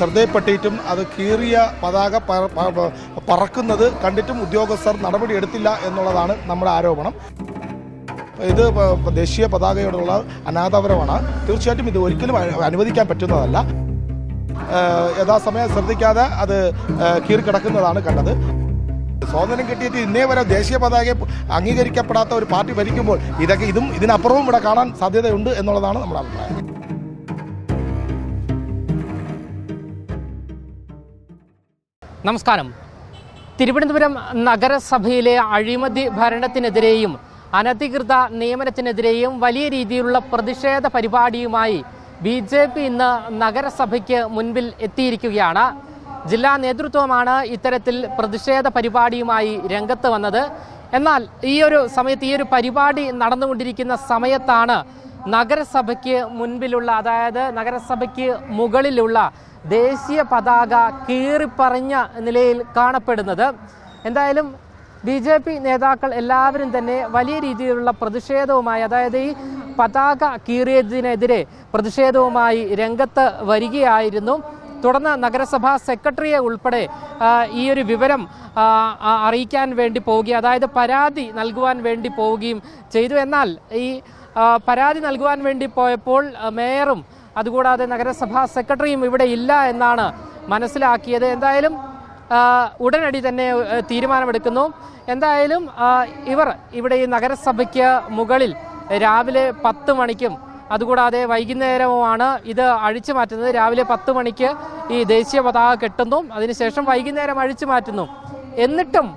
ശ്രദ്ധയിൽപ്പെട്ടിട്ടും അത് കീറിയ പതാക പറക്കുന്നത് കണ്ടിട്ടും ഉദ്യോഗസ്ഥർ നടപടിയെടുത്തില്ല എന്നുള്ളതാണ് നമ്മുടെ ആരോപണം. ഇത് ദേശീയ പതാകയോടുള്ള അനാദരവാണ്. തീർച്ചയായിട്ടും ഇത് ഒരിക്കലും അനുവദിക്കാൻ പറ്റുന്നതല്ല. യഥാസമയം ശ്രദ്ധിക്കാതെ അത് കീറിക്കിടക്കുന്നതാണ് കണ്ടത്. സ്വാതന്ത്ര്യം കിട്ടിയിട്ട് ഇന്നേ വരെ ദേശീയ പതാകയെ അംഗീകരിക്കപ്പെടാത്ത ഒരു പാർട്ടി ഭരിക്കുമ്പോൾ ഇതിനപ്പുറവും ഇവിടെ കാണാൻ സാധ്യതയുണ്ട് എന്നുള്ളതാണ് നമ്മുടെ അഭിപ്രായം. നമസ്കാരം. തിരുവനന്തപുരം നഗരസഭയിലെ അഴിമതി ഭരണത്തിനെതിരെയും അനധികൃത നിയമനത്തിനെതിരെയും വലിയ രീതിയിലുള്ള പ്രതിഷേധ പരിപാടിയുമായി BJP ഇന്ന് നഗരസഭയ്ക്ക് മുൻപിൽ എത്തിയിരിക്കുകയാണ്. ജില്ലാ നേതൃത്വമാണ് ഇത്തരത്തിൽ പ്രതിഷേധ പരിപാടിയുമായി രംഗത്ത് വന്നത്. എന്നാൽ ഈ ഒരു പരിപാടി നടന്നുകൊണ്ടിരിക്കുന്ന സമയത്താണ് നഗരസഭയ്ക്ക് മുൻപിലുള്ള, അതായത് നഗരസഭയ്ക്ക് മുകളിലുള്ള ദേശീയ പതാക കീറിപ്പറിഞ്ഞ നിലയിൽ കാണപ്പെടുന്നത്. എന്തായാലും BJP നേതാക്കൾ എല്ലാവരും തന്നെ വലിയ രീതിയിലുള്ള പ്രതിഷേധവുമായി, അതായത് ഈ പതാക കീറിയതിനെതിരെ പ്രതിഷേധവുമായി രംഗത്ത് വരികയായിരുന്നു. തുടർന്ന് നഗരസഭാ സെക്രട്ടറിയെ ഉൾപ്പെടെ ഈ ഒരു വിവരം അറിയിക്കാൻ വേണ്ടി പോവുകയും, അതായത് പരാതി നൽകുവാൻ വേണ്ടി പോവുകയും ചെയ്തു. എന്നാൽ ഈ പരാതി നൽകുവാൻ വേണ്ടി പോയപ്പോൾ മേയറും അതുകൂടാതെ നഗരസഭാ സെക്രട്ടറിയും ഇവിടെ ഇല്ല എന്നാണ് മനസ്സിലാക്കിയത്. എന്തായാലും ഉടനടി തന്നെ തീരുമാനമെടുക്കുന്നു. എന്തായാലും ഇവിടെ ഈ നഗരസഭയ്ക്ക് മുകളിൽ രാവിലെ 10 മണിക്കും അതുകൂടാതെ വൈകുന്നേരവുമാണ് ഇത് അഴിച്ചു മാറ്റുന്നത്. രാവിലെ 10 മണിക്ക് ഈ ദേശീയ പതാക കെട്ടുന്നു, അതിനുശേഷം വൈകുന്നേരം അഴിച്ചു മാറ്റുന്നു. എന്നിട്ടും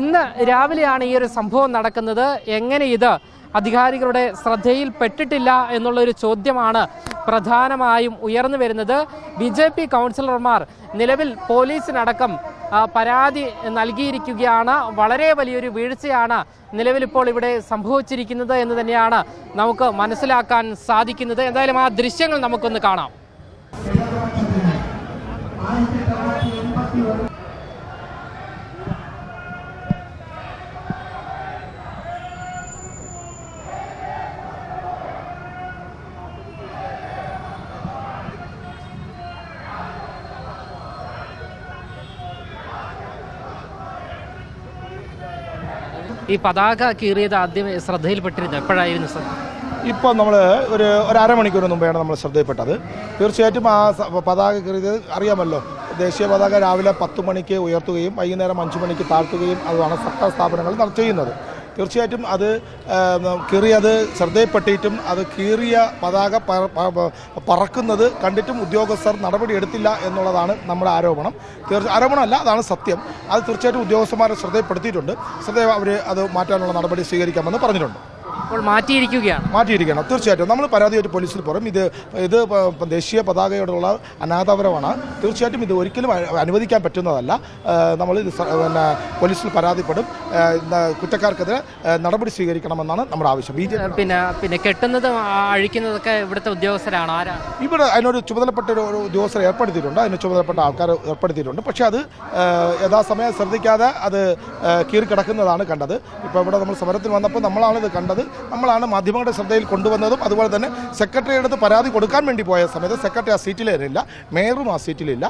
ഇന്ന് രാവിലെയാണ് ഈ ഒരു സംഭവം നടക്കുന്നത്. എങ്ങനെ ഇത് അധികാരികളുടെ ശ്രദ്ധയിൽ പെട്ടിട്ടില്ല എന്നുള്ളൊരു ചോദ്യമാണ് പ്രധാനമായും ഉയർന്നു വരുന്നത്. BJP കൗൺസിലർമാർ നിലവിൽ പോലീസിനടക്കം പരാതി നൽകിയിരിക്കുകയാണ്. വളരെ വലിയൊരു വീഴ്ചയാണ് നിലവിലിപ്പോൾ ഇവിടെ സംഭവിച്ചിരിക്കുന്നത് എന്ന് തന്നെയാണ് നമുക്ക് മനസ്സിലാക്കാൻ സാധിക്കുന്നത്. എന്തായാലും ആ ദൃശ്യങ്ങൾ നമുക്കൊന്ന് കാണാം. ഈ പതാക കീറിയത് ആദ്യം ശ്രദ്ധയിൽപ്പെട്ടിരുന്നു എപ്പോഴായിരുന്നു സർ? ഇപ്പോൾ നമ്മൾ ഒരു അരമണിക്കൂർ മുമ്പെയാണ് നമ്മൾ ശ്രദ്ധയിൽപ്പെട്ടത്. തീർച്ചയായിട്ടും ആ പതാക കീറിയത് അറിയാമല്ലോ. ദേശീയ പതാക രാവിലെ 10 മണിക്ക് ഉയർത്തുകയും വൈകുന്നേരം 5 മണിക്ക് താഴ്ത്തുകയും അതുമാണ് സർക്കാർ സ്ഥാപനങ്ങൾ ചെയ്യുന്നത്. തീർച്ചയായിട്ടും അത് കീറിയത് ശ്രദ്ധയിൽപ്പെട്ടിട്ടും അത് കീറിയ പതാക പറക്കുന്നത് കണ്ടിട്ടും ഉദ്യോഗസ്ഥർ നടപടിയെടുത്തില്ല എന്നുള്ളതാണ് നമ്മുടെ ആരോപണം. ആരോപണമല്ല, അതാണ് സത്യം. അത് തീർച്ചയായിട്ടും ഉദ്യോഗസ്ഥന്മാരെ ശ്രദ്ധയിൽപ്പെടുത്തിയിട്ടുണ്ട്. അവർ അത് മാറ്റാനുള്ള നടപടി സ്വീകരിക്കാമെന്ന് പറഞ്ഞിട്ടുണ്ട്. ഇപ്പോൾ മാറ്റിയിരിക്കുകയാണ്. തീർച്ചയായിട്ടും നമ്മൾ പരാതിയായിട്ട് പോലീസിൽ പറയും. ഇത് ദേശീയ പതാകയോടുള്ള അനാദരവാണ്. തീർച്ചയായിട്ടും ഇത് ഒരിക്കലും അനുവദിക്കാൻ പറ്റുന്നതല്ല. നമ്മൾ ഇത് പോലീസിൽ പരാതിപ്പെടും. കുറ്റക്കാർക്കെതിരെ നടപടി സ്വീകരിക്കണമെന്നാണ് നമ്മുടെ ആവശ്യം. പിന്നെ കെട്ടുന്നതും അഴിക്കുന്നതൊക്കെ ഇവിടുത്തെ ഉദ്യോഗസ്ഥരാണ്. ഇവിടെ അതിനൊരു ചുമതലപ്പെട്ട ഒരു ഉദ്യോഗസ്ഥരെ ഏർപ്പെടുത്തിയിട്ടുണ്ട്. അതിന് ചുമതലപ്പെട്ട ആൾക്കാർ ഏർപ്പെടുത്തിയിട്ടുണ്ട്. പക്ഷേ അത് യഥാസമയം ശ്രദ്ധിക്കാതെ അത് കീറിക്കിടക്കുന്നതാണ് കണ്ടത്. ഇപ്പോൾ ഇവിടെ നമ്മൾ സമരത്തിൽ വന്നപ്പോൾ നമ്മളാണ് ഇത് കണ്ടത്. നമ്മളാണ് മാധ്യമങ്ങളുടെ ശ്രദ്ധയിൽ കൊണ്ടുവന്നതും. അതുപോലെ തന്നെ സെക്രട്ടറിയുടെ അടുത്ത് പരാതി കൊടുക്കാൻ വേണ്ടി പോയ സമയത്ത് സെക്രട്ടറി ആ സീറ്റിലില്ല, മേയറും ആ സീറ്റിലില്ല.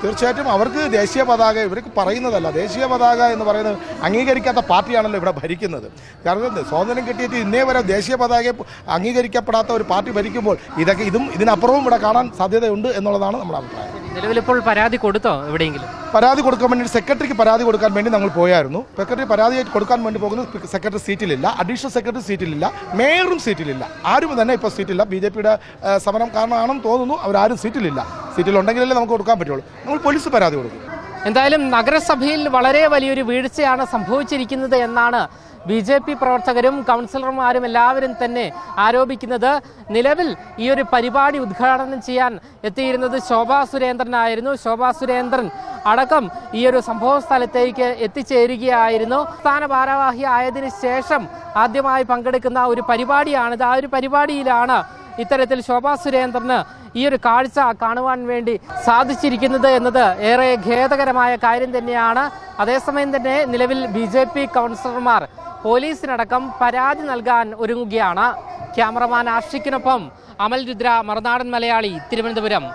തീർച്ചയായിട്ടും അവർക്ക് ദേശീയ പതാക ഇവർക്ക് പറയുന്നതല്ല. ദേശീയ പതാക എന്ന് പറയുന്നത് അംഗീകരിക്കാത്ത പാർട്ടിയാണല്ലോ ഇവിടെ ഭരിക്കുന്നത്. കാരണം സ്വാതന്ത്ര്യം കിട്ടിയിട്ട് ഇന്നേ വരെ ദേശീയ പതാകയെ അംഗീകരിക്കപ്പെടാത്ത ഒരു പാർട്ടി ഭരിക്കുമ്പോൾ ഇതിനപ്പുറവും ഇവിടെ കാണാൻ സാധ്യതയുണ്ട് എന്നുള്ളതാണ് നമ്മുടെ അഭിപ്രായം. നിലവിലിപ്പോൾ പരാതി കൊടുത്തോ? എവിടെയെങ്കിലും പരാതി കൊടുക്കാൻ വേണ്ടി സെക്രട്ടറിക്ക് പരാതി കൊടുക്കാൻ വേണ്ടി ഞങ്ങൾ പോയായിരുന്നു. സെക്രട്ടറി പരാതി കൊടുക്കാൻ വേണ്ടി പോകുന്നത് സെക്രട്ടറി സീറ്റിലില്ല, അഡീഷണൽ സെക്രട്ടറി സീറ്റിലില്ല, മേയറും സീറ്റിലില്ല. ആരും തന്നെ ഇപ്പോൾ സീറ്റില്ല. BJPയുടെ സമരം കാരണമാണെന്ന് തോന്നുന്നു അവരാരും സീറ്റിലില്ല. സീറ്റിലുണ്ടെങ്കിലല്ലേ നമുക്ക് കൊടുക്കാൻ പറ്റുള്ളൂ. നമ്മൾ പോലീസ് പരാതി കൊടുക്കും. എന്തായാലും നഗരസഭയിൽ വളരെ വലിയൊരു വീഴ്ചയാണ് സംഭവിച്ചിരിക്കുന്നത് എന്നാണ് BJP പ്രവർത്തകരും കൗൺസിലർമാരും എല്ലാവരും തന്നെ ആരോപിക്കുന്നത്. നിലവിൽ ഈ ഒരു പരിപാടി ഉദ്ഘാടനം ചെയ്യാൻ എത്തിയിരുന്നത് ശോഭാ സുരേന്ദ്രനായിരുന്നു. ശോഭാ സുരേന്ദ്രൻ അടക്കം ഈ ഒരു സംഭവ സ്ഥലത്തേക്ക് എത്തിച്ചേരുകയായിരുന്നു. സംസ്ഥാന ഭാരവാഹി ആയതിനു ശേഷം ആദ്യമായി പങ്കെടുക്കുന്ന ഒരു പരിപാടിയാണിത്. ആ ഒരു പരിപാടിയിലാണ് ഇത്തരത്തിൽ ശോഭാ സുരേന്ദ്രന് ഈ ഒരു കാഴ്ച കാണുവാൻ വേണ്ടി സാധിച്ചിരിക്കുന്നത് എന്നത് ഏറെ ഖേദകരമായ കാര്യം തന്നെയാണ്. അതേസമയം തന്നെ നിലവിൽ BJP കൗൺസിലർമാർ പോലീസിനടക്കം പരാതി നൽകാൻ ഒരുങ്ങുകയാണ്. ക്യാമറമാൻ ആഷിക്കിനൊപ്പം അമൽ രുദ്ര, മറുനാടൻ മലയാളി, തിരുവനന്തപുരം.